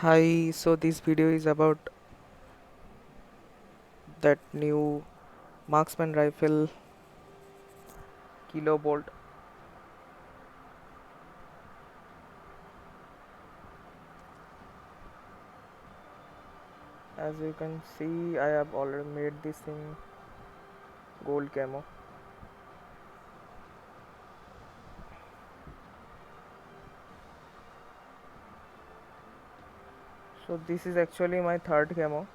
Hi, so this video is about that new marksman rifle Kilo Bolt. As you can see, I have already made this in gold camo. So this is actually my third camo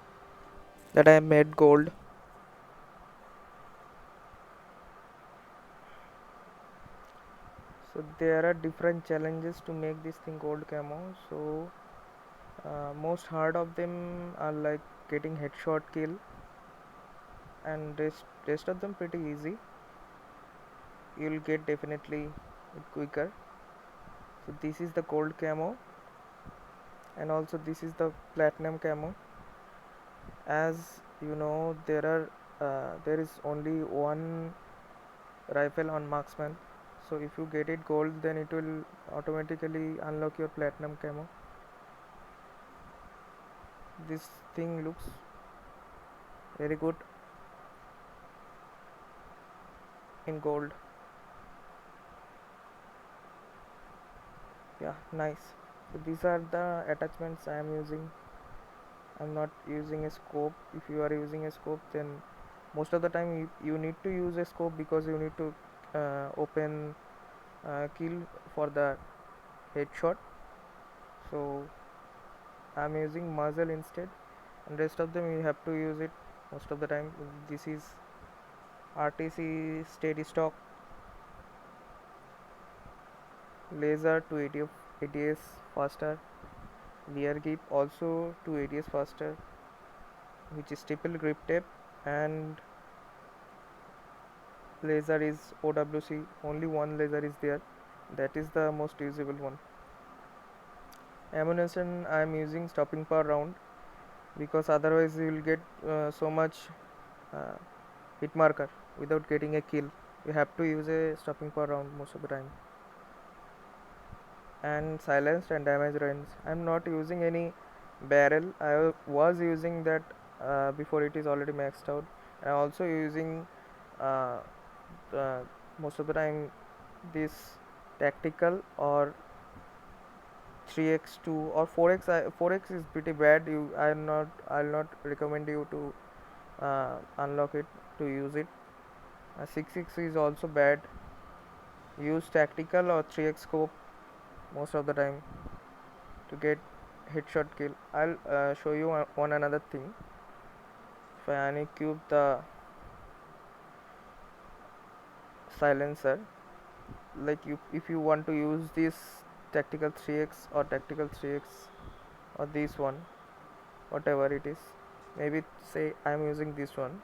that I made gold. So there are different challenges to make this thing gold camo. So most hard of them are like getting headshot kill, and rest of them pretty easy. You'll get definitely it quicker. So this is the gold camo, and also this is the platinum camo. As you know, there is only one rifle on marksman, so if you get it gold, then it will automatically unlock your platinum camo. This thing looks very good in gold. Yeah, nice. So these are the attachments I am using. I'm not using a scope. If you are using a scope, then most of the time you need to use a scope, because you need to open kill for the headshot. So I'm using muzzle instead, and rest of them you have to use it most of the time. This is RTC steady stock laser to ATS faster, rear grip also to ATS faster, which is triple grip tape, and laser is OWC. Only one laser is there, that is the most usable one. Ammunition I am using stopping power round, because otherwise you will get so much uh, hit marker without getting a kill. You have to use a stopping power round most of the time. And silenced and damage range, I'm not using any barrel. I was using that before it is already maxed out. I'm also using uh, uh, most of the time this tactical or 3x2 or 4x. 4x is pretty bad. I'll not recommend you to unlock it, to use it. 6x is also bad. Use tactical or 3x scope most of the time to get headshot kill. I'll show you one another thing. If I uncube the silencer, like if you want to use this tactical 3x or tactical 3x or this one, whatever it is, maybe say I'm using this one,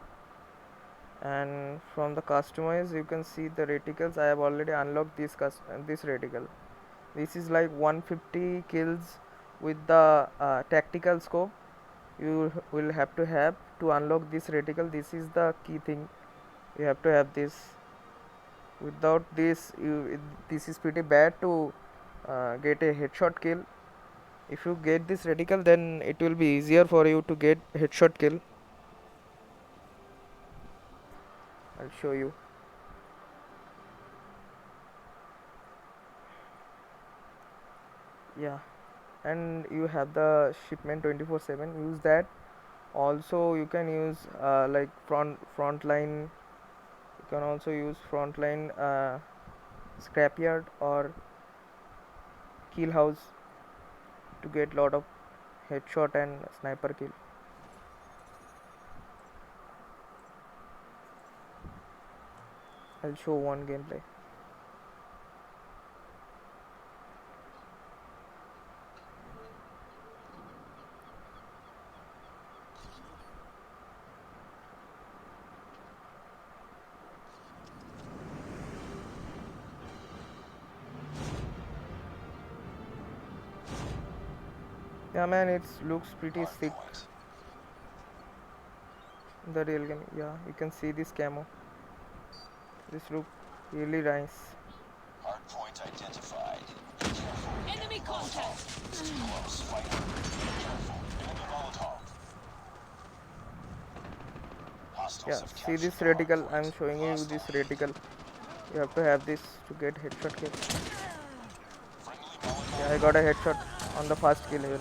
and from the customize you can see the reticles. I have already unlocked this reticle. This is like 150 kills with the tactical scope. You will have to unlock this reticle. This is the key thing. You have to have this. Without this, this is pretty bad to get a headshot kill. If you get this reticle, then it will be easier for you to get headshot kill. I'll show you. Yeah, and you have the shipment 24/7. Use that. Also, you can use like frontline. You can also use frontline scrapyard or kill house to get lot of headshot and sniper kill. I'll show one gameplay. Yeah, man, it looks pretty sick. The real game. Yeah, you can see this camo. This look really nice. Hardpoint identified. Enemy contact. Yeah, see this reticle. I'm showing you this reticle. You have to have this to get headshot kill. Yeah, I got a headshot on the first kill even.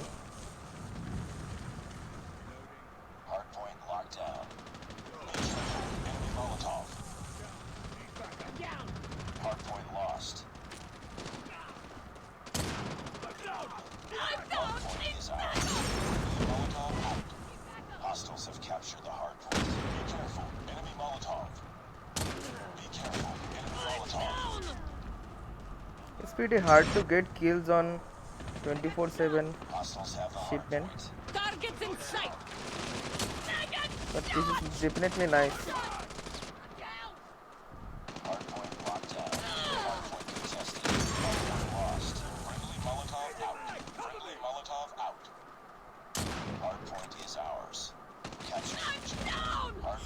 It's pretty hard to get kills on 24/7 shipment, Targets in sight. but this is definitely nice.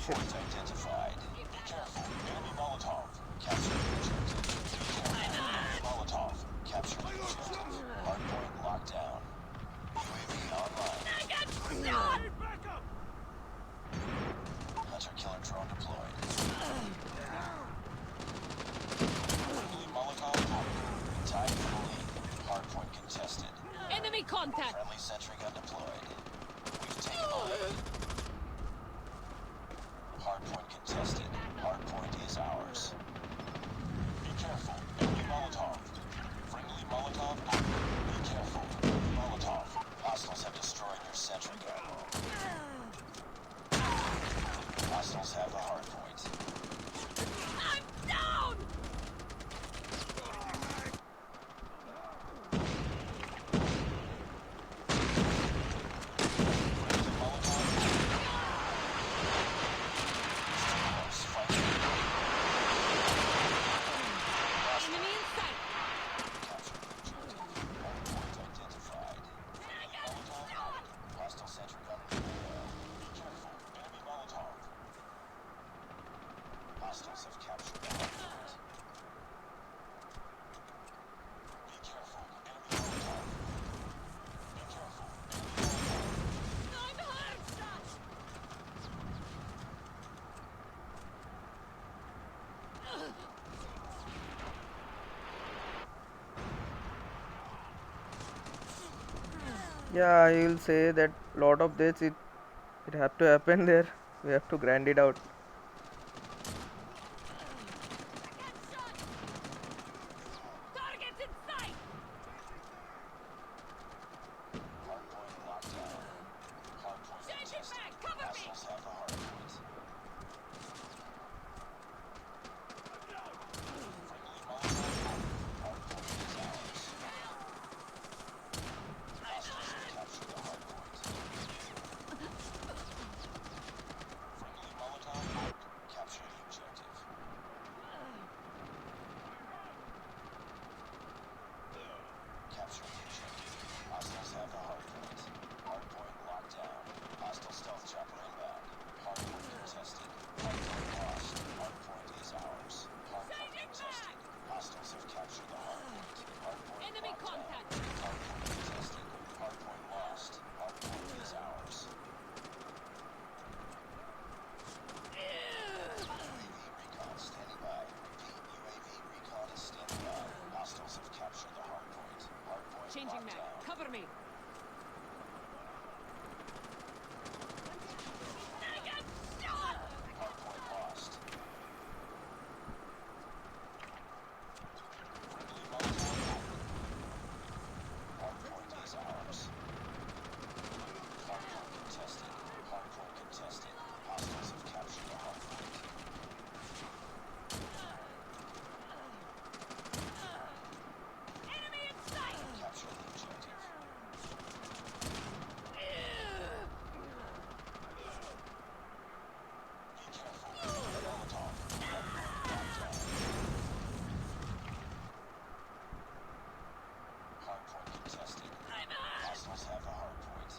Shit. Enemy contact. I'm down. Enemy in sight. I'm hurt. Yeah, I will say that lot of this it have to happen there. We have to grind it out. Targets in sight. Changing back. Cover me. Enemy contact. Changing mag. Cover me. I got shot. Enemy in sight. I'm hurt.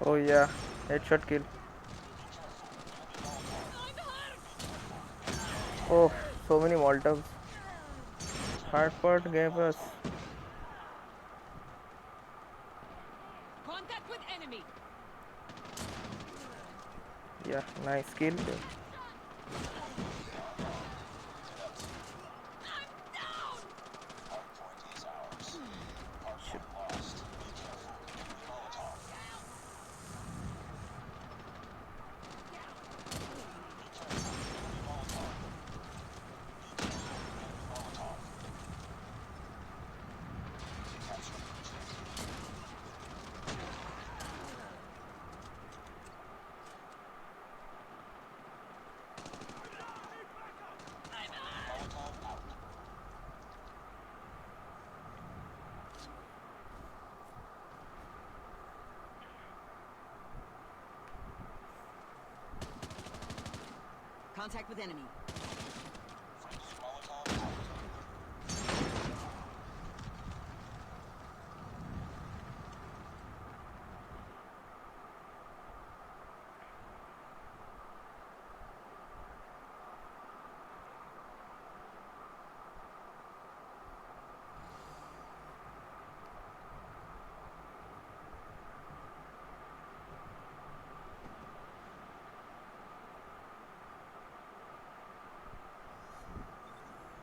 Oh yeah, headshot kill. I'm hurt. Oh, so many Molotovs. Hard part gave us. Contact with enemy. Yeah, nice kill. I'm down. Hardpoint is ours. Shit. Hardpoint lost. Be careful. Molotov. Be careful. Enemy Molotov. Be careful. Enemy Molotov. Capture the objective. Friendly Molotov out. Contact with enemy. Friendly Molotov out.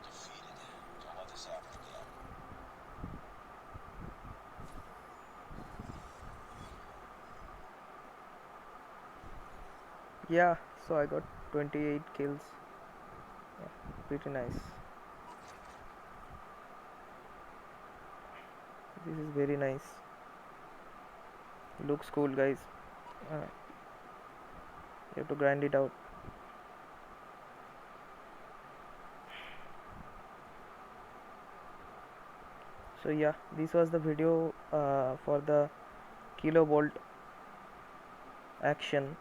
Defeated. Don't let this happen again. Yeah, so I got 28 kills. Yeah, pretty nice. This is very nice. Looks cool, guys. You have to grind it out. So yeah, this was the video for the kilovolt action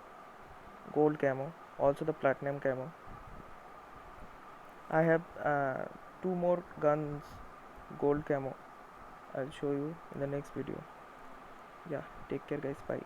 gold camo, also the platinum camo. I have two more guns gold camo. I'll show you in the next video. Yeah, take care guys, bye.